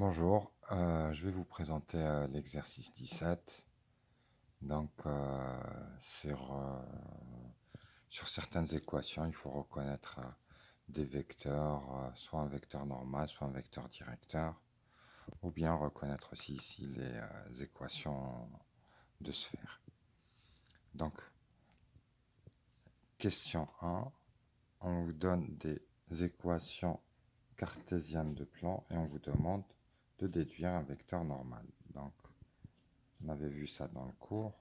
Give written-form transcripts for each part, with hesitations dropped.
Bonjour, je vais vous présenter l'exercice 17. Donc, sur certaines équations, il faut reconnaître des vecteurs, soit un vecteur normal, soit un vecteur directeur, ou bien reconnaître aussi ici les équations de sphère. Donc, question 1, on vous donne des équations cartésiennes de plan et on vous demande de déduire un vecteur normal. Donc, on avait vu ça dans le cours.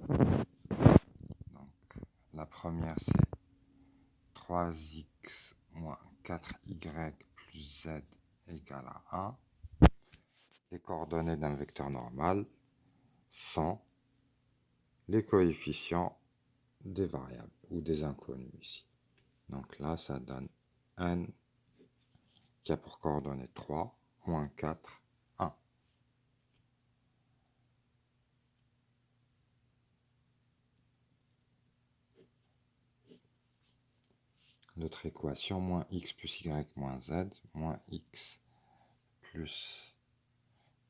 Donc, la première, c'est 3x moins 4y plus z égale à 1. Les coordonnées d'un vecteur normal sont les coefficients des variables ou des inconnus ici. Donc là, ça donne n qui a pour coordonnées 3, moins 4, 1. L'autre équation, moins x plus y moins z, moins x plus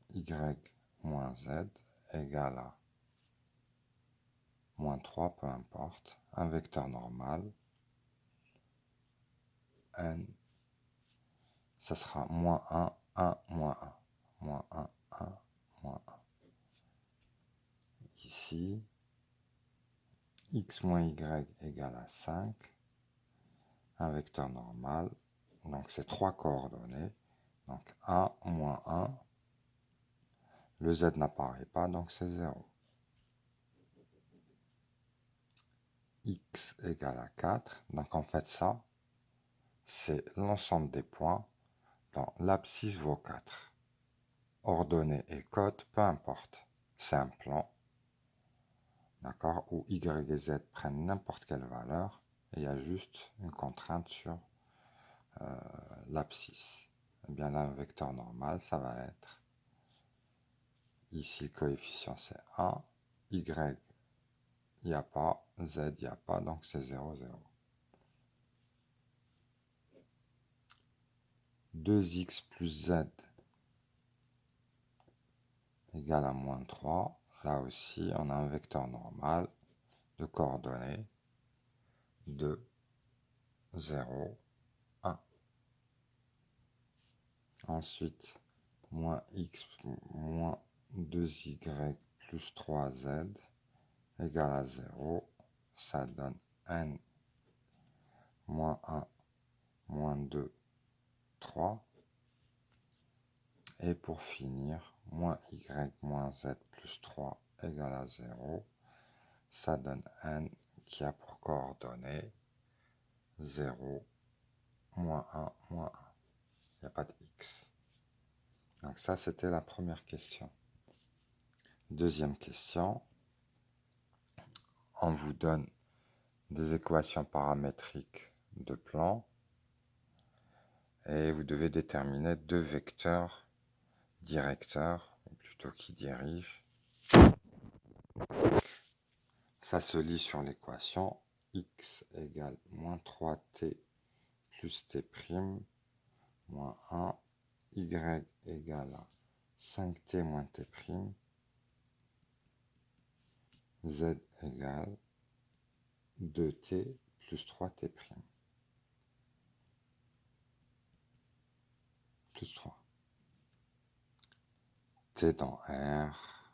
y moins z égale à moins 3, peu importe, un vecteur normal, n, ça sera moins 1, 1, moins 1, moins 1, 1, moins 1. Ici, x moins y égale à 5, un vecteur normal, donc c'est 3 coordonnées, donc 1, moins 1, le z n'apparaît pas, donc c'est 0. X égale à 4, donc en fait ça, c'est l'ensemble des points dans l'abscisse vaut 4. Ordonnées et cotes, peu importe, c'est un plan, d'accord, où y et z prennent n'importe quelle valeur, et il y a juste une contrainte sur l'abscisse. Eh bien là, un vecteur normal, ça va être, ici le coefficient c'est 1, y, il n'y a pas, z, il n'y a pas, donc c'est 0, 0. 2x plus z égale à moins 3. Là aussi, on a un vecteur normal de coordonnées 2, 0, 1. Ensuite, moins x moins 2y plus 3z égale à 0. Ça donne n moins 1, moins 2, 3. Et pour finir, moins y moins z plus 3 égale à 0. Ça donne n qui a pour coordonnées 0, moins 1, moins 1. Il n'y a pas de x. Donc ça, c'était la première question. Deuxième question. On vous donne des équations paramétriques de plan et vous devez déterminer deux vecteurs directeurs, ou plutôt qui dirigent. Ça se lit sur l'équation x égale moins 3t plus t prime moins 1, y égale à 5t moins t prime, z égale 2t plus 3t prime, plus 3. T dans R,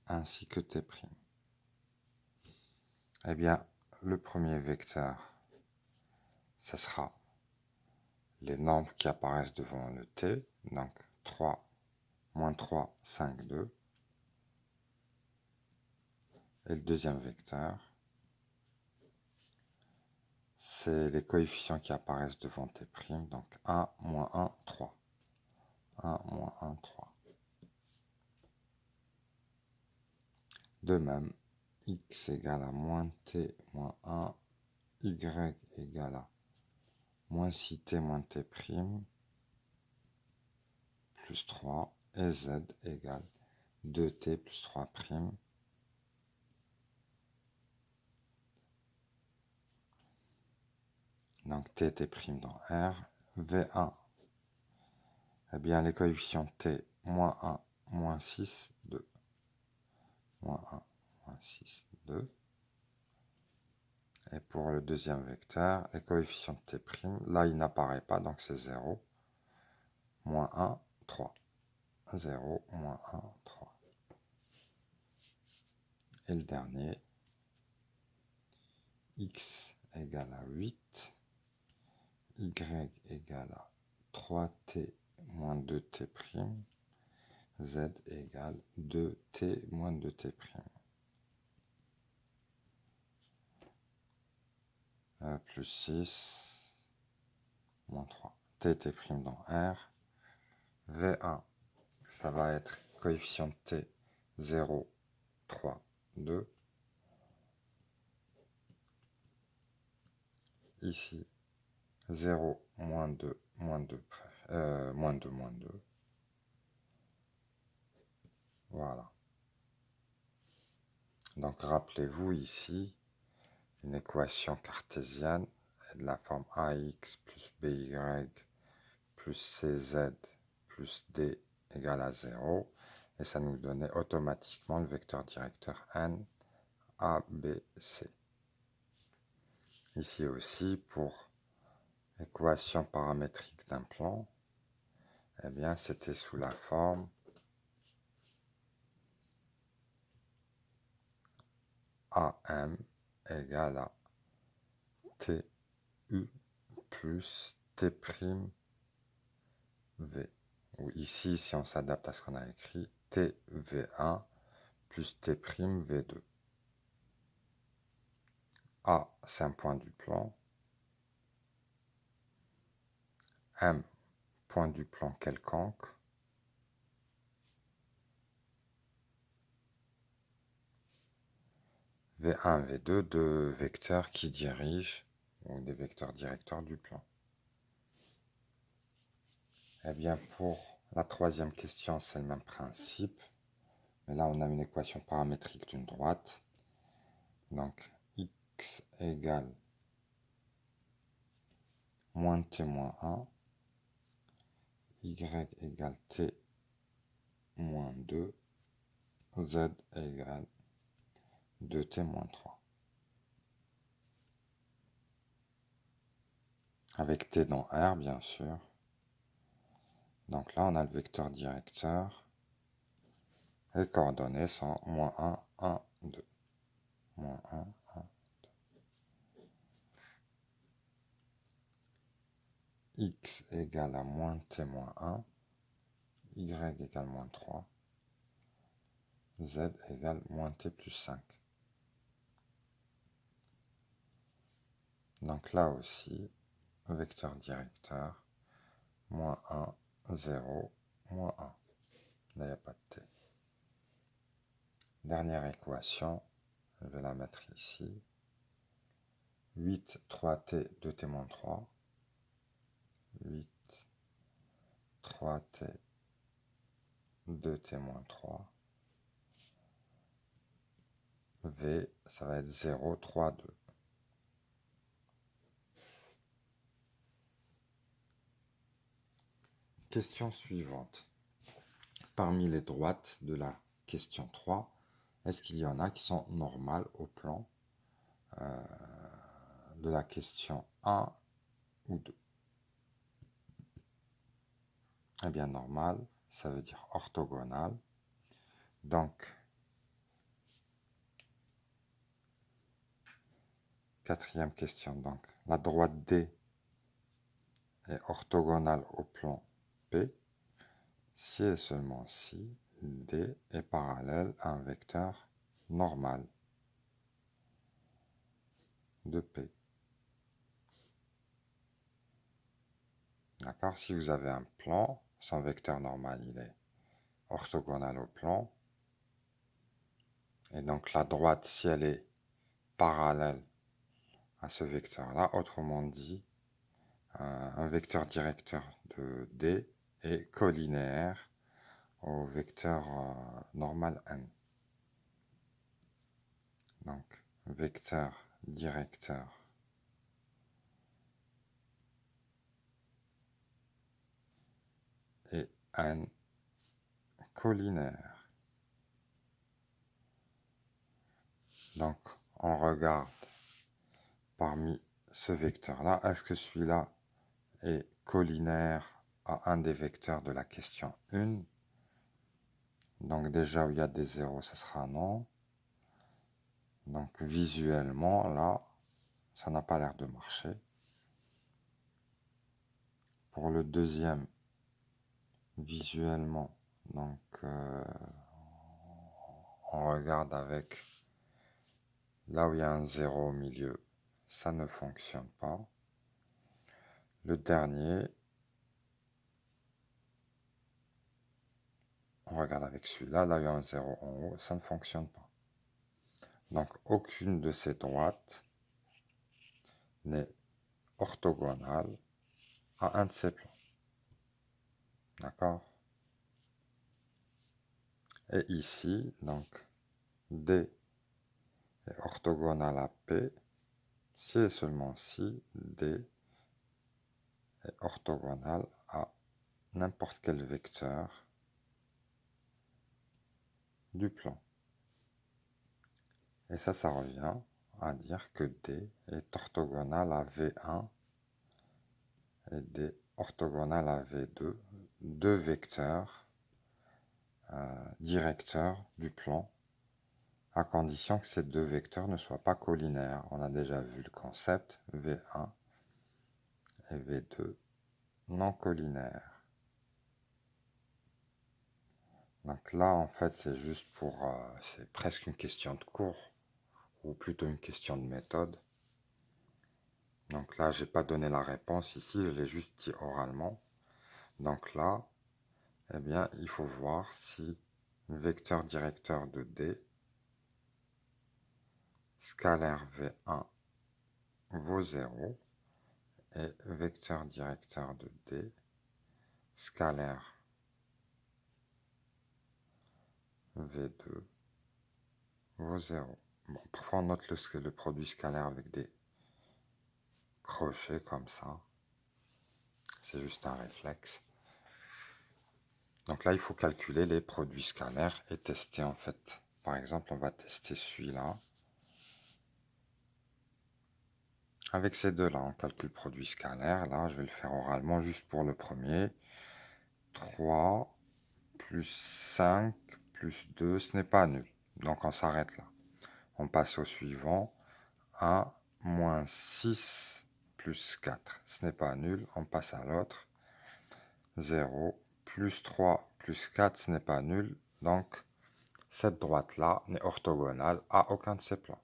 ainsi que t prime. Eh bien, le premier vecteur, ce sera les nombres qui apparaissent devant le t, donc 3, moins 3, 5, 2. Et le deuxième vecteur, c'est les coefficients qui apparaissent devant t', donc 1, moins 1, 3. 1, moins 1, 3. De même, x égale à moins t moins 1, y égale à moins 6t moins t', plus 3, et z égale 2t plus 3'. Donc t, t' dans R, V1 Eh bien, les coefficients t, moins 1, moins 6, 2. Moins 1, moins 6, 2. Et pour le deuxième vecteur, les coefficients de t', là, il n'apparaît pas, donc c'est 0. Moins 1, 3. 0, moins 1, 3. Et le dernier, x égale à 8, y égale à 3t moins 2t', z égale 2t moins 2t'. Plus 6, moins 3. T dans R. V1, ça va être coefficient de t 0, 3, 2. Ici, 0, moins 2, moins 2, moins 2, moins 2. Voilà. Donc rappelez-vous ici, une équation cartésienne est de la forme ax plus by plus cz plus d égale à 0. Et ça nous donnait automatiquement le vecteur directeur n, a, b, c. Ici aussi, pour équation paramétrique d'un plan, eh bien, c'était sous la forme AM égale à TU plus T'V. Ou ici, si on s'adapte à ce qu'on a écrit, TV1 plus T'V2. A, c'est un point du plan. M, point du plan quelconque. V1, V2, deux vecteurs qui dirigent, ou des vecteurs directeurs du plan. Eh bien, pour la troisième question, c'est le même principe. Mais là, on a une équation paramétrique d'une droite. Donc, x égale moins t moins 1, y égale t moins 2, z égale 2t moins 3. Avec t dans R, bien sûr. Donc là, on a le vecteur directeur. Les coordonnées sont moins 1, 1, 2. Moins 1, 1, 2. X égale à moins t moins 1. Y égale moins 3. Z égale moins t plus 5. Donc là aussi, vecteur directeur, moins 1, 0, moins 1. Là, il n'y a pas de t. Dernière équation, je vais la mettre ici. 8, 3t, 2t moins 3. 8, 3t, 2t moins 3. V, ça va être 0, 3, 2. Question suivante. Parmi les droites de la question 3, est-ce qu'il y en a qui sont normales au plan de la question 1 ou 2? Eh bien, normal, ça veut dire orthogonal. Donc, quatrième question. Donc, la droite D est orthogonale au plan P si et seulement si D est parallèle à un vecteur normal de P. D'accord? Si vous avez un plan, son vecteur normal, il est orthogonal au plan. Et donc, la droite, si elle est parallèle à ce vecteur-là, autrement dit, un vecteur directeur de D est collinéaire au vecteur normal n. Donc, vecteur directeur et n collinaires. Donc, on regarde parmi ce vecteur-là, est-ce que celui-là est collinaire à un des vecteurs de la question 1? Donc déjà, où il y a des zéros, ce sera non. Donc visuellement, là, ça n'a pas l'air de marcher. Pour le deuxième, visuellement, donc on regarde avec là où il y a un zéro au milieu, ça ne fonctionne pas. Le dernier, on regarde avec celui-là, là où il y a un zéro en haut, ça ne fonctionne pas. Donc aucune de ces droites n'est orthogonale à un de ces plans. D'accord? Et ici, donc D est orthogonal à P si et seulement si D est orthogonal à n'importe quel vecteur du plan. Et ça revient à dire que D est orthogonal à V1 et D orthogonal à V2, deux vecteurs directeurs du plan, à condition que ces deux vecteurs ne soient pas collinaires. On a déjà vu le concept V1 et V2 non collinaires. Donc là, en fait, c'est juste pour... c'est presque une question de cours, ou plutôt une question de méthode. Donc là, j'ai pas donné la réponse ici, je l'ai juste dit oralement. Donc là, eh bien, il faut voir si le vecteur directeur de D, scalaire V1, vaut 0, et vecteur directeur de D, scalaire V2, vaut 0. Bon, parfois on note le produit scalaire avec des crochets comme ça. C'est juste un réflexe. Donc là, il faut calculer les produits scalaires et tester en fait. Par exemple, on va tester celui-là. Avec ces deux-là, on calcule produit scalaire. Là, je vais le faire oralement juste pour le premier. 3 plus 5 plus 2, ce n'est pas nul. Donc on s'arrête là. On passe au suivant. 1 moins 6 plus 4, ce n'est pas nul. On passe à l'autre. 0 plus 3 plus 4, ce n'est pas nul. Donc cette droite-là n'est orthogonale à aucun de ces plans.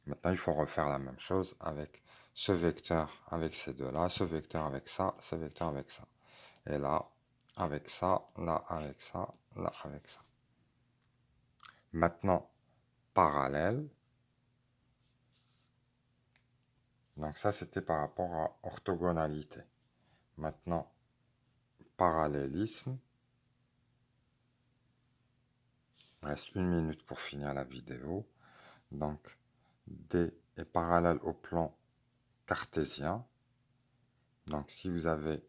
Maintenant, il faut refaire la même chose avec ce vecteur, avec ces deux-là, ce vecteur avec ça, ce vecteur avec ça. Et là, avec ça, là, avec ça, là, avec ça. Maintenant, parallèle. Donc ça, c'était par rapport à orthogonalité. Maintenant, parallélisme. Il reste 1 minute pour finir la vidéo. Donc, D est parallèle au plan cartésien. Donc, si vous avez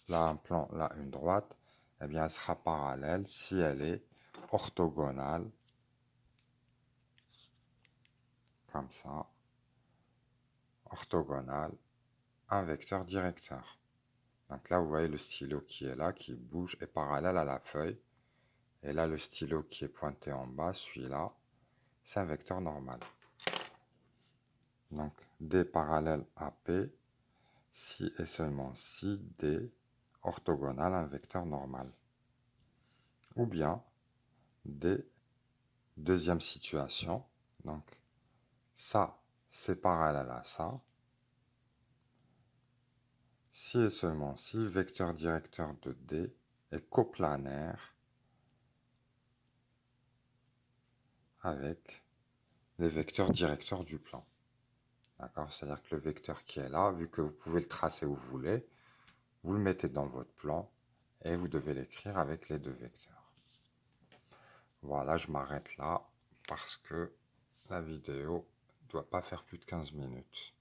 là un plan, là une droite, eh bien, elle sera parallèle si elle est orthogonale, comme ça, orthogonale, un vecteur directeur. Donc là, vous voyez le stylo qui est là, qui bouge, est parallèle à la feuille. Et là, le stylo qui est pointé en bas, celui-là, c'est un vecteur normal. Donc, D parallèle à P, si et seulement si D orthogonal à un vecteur normal. Ou bien, D, deuxième situation, donc ça, c'est parallèle à ça. Si et seulement si le vecteur directeur de D est coplanaire avec les vecteurs directeurs du plan. D'accord? C'est-à-dire que le vecteur qui est là, vu que vous pouvez le tracer où vous voulez, vous le mettez dans votre plan et vous devez l'écrire avec les deux vecteurs. Voilà, je m'arrête là parce que la vidéo ne doit pas faire plus de 15 minutes.